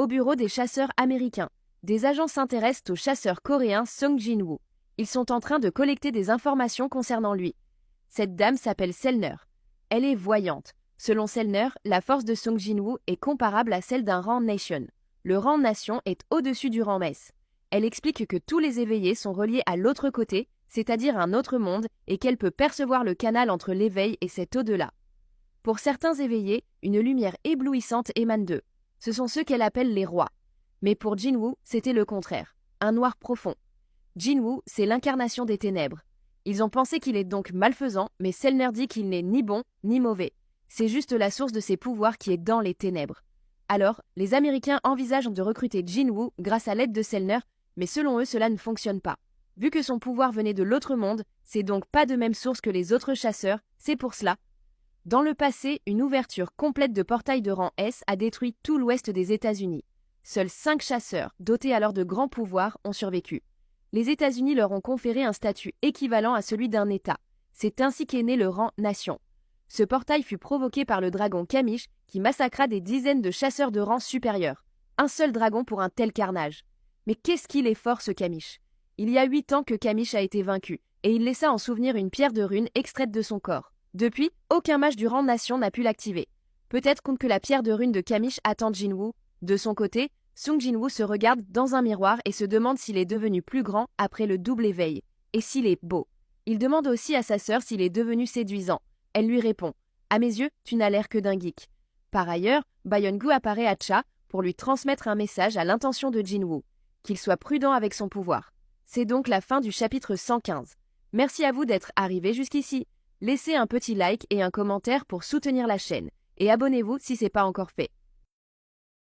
Au bureau des chasseurs américains, des agents s'intéressent au chasseur coréen Sung Jin-woo. Ils sont en train de collecter des informations concernant lui. Cette dame s'appelle Selner. Elle est voyante. Selon Selner, la force de Sung Jin-woo est comparable à celle d'un rang nation. Le rang nation est au-dessus du rang mess. Elle explique que tous les éveillés sont reliés à l'autre côté, c'est-à-dire un autre monde, et qu'elle peut percevoir le canal entre l'éveil et cet au-delà. Pour certains éveillés, une lumière éblouissante émane d'eux. Ce sont ceux qu'elle appelle les rois. Mais pour Jin-woo, c'était le contraire, un noir profond. Jin-woo, c'est l'incarnation des ténèbres. Ils ont pensé qu'il est donc malfaisant, mais Selner dit qu'il n'est ni bon ni mauvais. C'est juste la source de ses pouvoirs qui est dans les ténèbres. Alors, les Américains envisagent de recruter Jin-woo grâce à l'aide de Selner, mais selon eux, cela ne fonctionne pas. Vu que son pouvoir venait de l'autre monde, c'est donc pas de même source que les autres chasseurs, c'est pour cela. Dans le passé, une ouverture complète de portail de rang S a détruit tout l'ouest des États-Unis. Seuls 5 chasseurs, dotés alors de grands pouvoirs, ont survécu. Les États-Unis leur ont conféré un statut équivalent à celui d'un État. C'est ainsi qu'est né le rang nation. Ce portail fut provoqué par le dragon Kamish qui massacra des dizaines de chasseurs de rang supérieur. Un seul dragon pour un tel carnage. Mais qu'est-ce qu'il est fort ce Kamish? Il y a 8 ans que Kamish a été vaincu, et il laissa en souvenir une pierre de rune extraite de son corps. Depuis, aucun mage du rang nation n'a pu l'activer. Peut-être que la pierre de rune de Kamish attend Jin-woo. De son côté, Sung Jin-woo se regarde dans un miroir et se demande s'il est devenu plus grand après le double éveil, et s'il est beau. Il demande aussi à sa sœur s'il est devenu séduisant. Elle lui répond « À mes yeux, tu n'as l'air que d'un geek ». Par ailleurs, Bayongu apparaît à Cha pour lui transmettre un message à l'intention de Jin-woo, qu'il soit prudent avec son pouvoir. C'est donc la fin du chapitre 115. Merci à vous d'être arrivés jusqu'ici. Laissez un petit like et un commentaire pour soutenir la chaîne, et abonnez-vous si ce n'est pas encore fait.